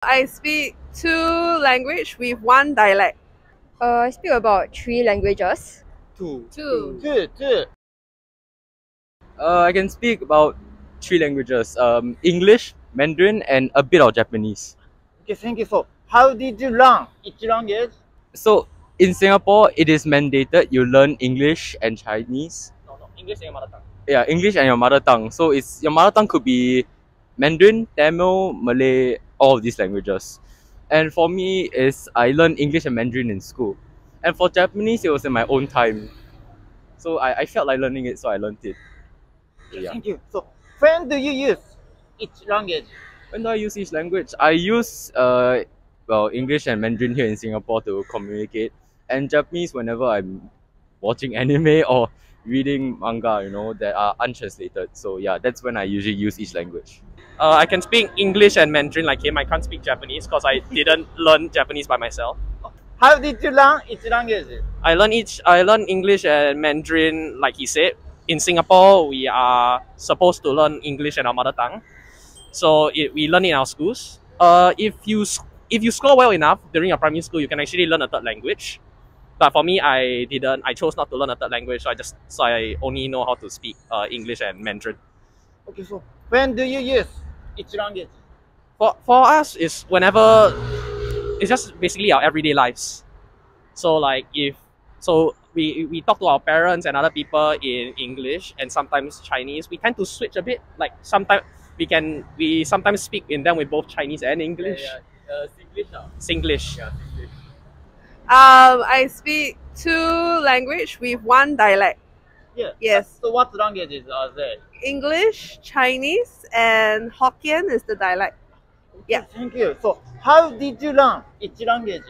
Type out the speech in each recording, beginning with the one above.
I speak two language with one dialect. I speak about 3 languages. Two. Two. I can speak about 3 languages: English, Mandarin, and a bit of Japanese. Okay, thank you. So, how did you learn each language? So in Singapore, it is mandated you learn English and Chinese. No, English and mother tongue. Yeah, English and your mother tongue. So it's your mother tongue could be Mandarin, Tamil, Malay, all of these languages. And for me, is I learned English and Mandarin in school. And for Japanese, it was in my own time. So I felt like learning it, so I learned it. Okay, Yeah. thank you. So, when do you use each language? When do I use each language? I use English and Mandarin here in Singapore to communicate, and Japanese whenever I'm watching anime or reading manga, that are untranslated. So yeah, that's when I usually use each language. I can speak English and Mandarin like him. I can't speak Japanese because I didn't learn Japanese by myself. How did you learn each language? I learn English and Mandarin like he said. In Singapore, we are supposed to learn English and our mother tongue, so we learn in our schools. If you score well enough during your primary school, you can actually learn a third language. But for me, I didn't. I chose not to learn a third language, so I only know how to speak English and Mandarin. Okay, so when do you use each language? For us, is whenever it's just basically our everyday lives. So we talk to our parents and other people in English and sometimes Chinese. We tend to switch a bit. Like sometimes we sometimes speak in them with both Chinese and English. Singlish. Yeah, Singlish. I speak two language with one dialect. Yeah. Yes. So, what languages are there? English, Chinese, and Hokkien is the dialect. Yeah. Thank you. So, how did you learn each language?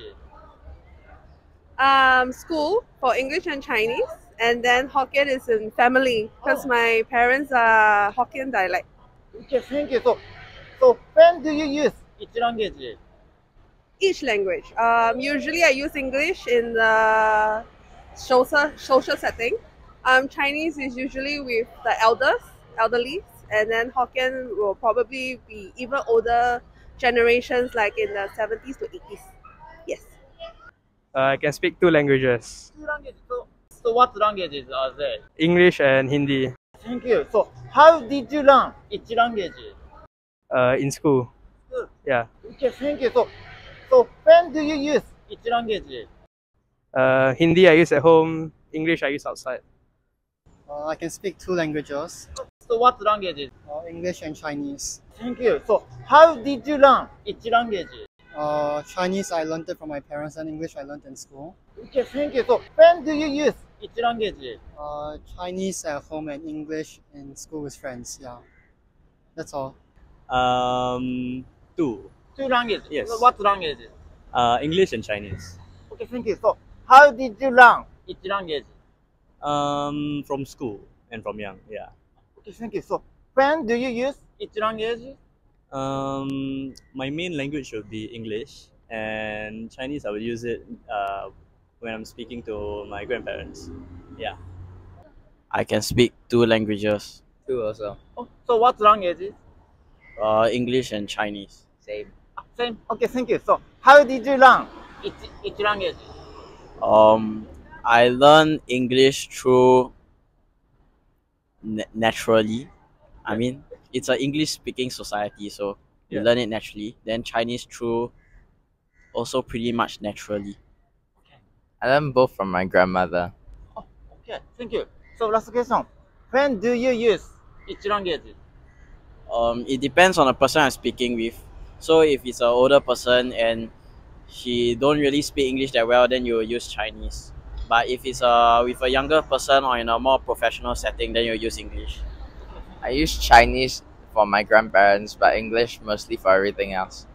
School for English and Chinese, and then Hokkien is in family because my parents are Hokkien dialect. Okay, thank you. So when do you use each language? Each language. Usually I use English in the social setting. Chinese is usually with the elderly, and then Hokkien will probably be even older generations, like in the 70s to 80s. Yes. I can speak 2 languages, Two languages. So what languages are there? English and Hindi, Thank you. So how did you learn each language? in school. Good. Yeah. Okay, thank you. So when do you use each language? Hindi I use at home, English I use outside. I can speak 2 languages, So what languages? English and Chinese. Thank you. So how did you learn each language? Chinese I learned it from my parents, and English I learned in school. Okay, thank you. So when do you use each language? Chinese at home and English in school with friends. Yeah, that's all. Two. Two languages. Yes. So what languages? English and Chinese. Okay, thank you. So how did you learn each language? From school and from young. Yeah. Okay, thank you. So when do you use each language? My main language would be English, and Chinese I would use it when I'm speaking to my grandparents. Yeah. I can speak 2 languages, Two also. Oh, so what languages? English and Chinese. Same. Same. Okay, thank you. So how did you learn each language? I learned English through naturally. I mean, it's an English-speaking society, so you learn it naturally. Then Chinese through also pretty much naturally. I learned both from my grandmother. Oh, okay, thank you. So last question. When do you use each language? It depends on the person I'm speaking with. So if it's an older person and she don't really speak English that well, then you will use Chinese. But if it's with a younger person or in a more professional setting, then you'll use English. I use Chinese for my grandparents, but English mostly for everything else.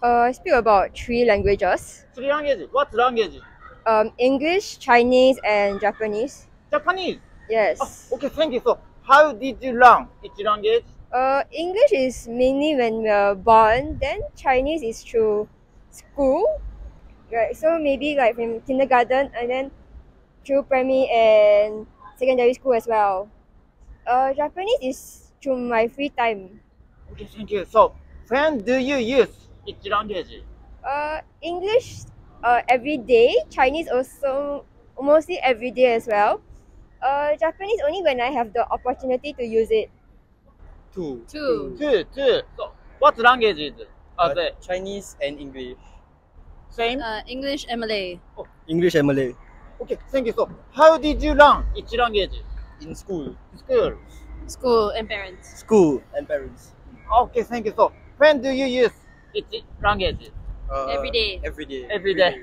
I speak about 3 languages. Three languages. What language? English, Chinese, and Japanese. Japanese. Yes. Oh, okay, thank you. So how did you learn each language? English is mainly when we are born. Then Chinese is through school, right? So maybe like from kindergarten and then through primary and secondary school as well. Japanese is through my free time. Okay, thank you. So when do you use Each language. English every day. Chinese also mostly every day as well. Japanese only when I have the opportunity to use it. Two. Two. Two. So, what languages are there? Chinese and English. Same? English and Malay. English and Malay. Okay, thank you. So, how did you learn each language? In school. School. School and parents. School and parents. Okay, thank you. So, when do you use each language? Every day. Every day. Every day.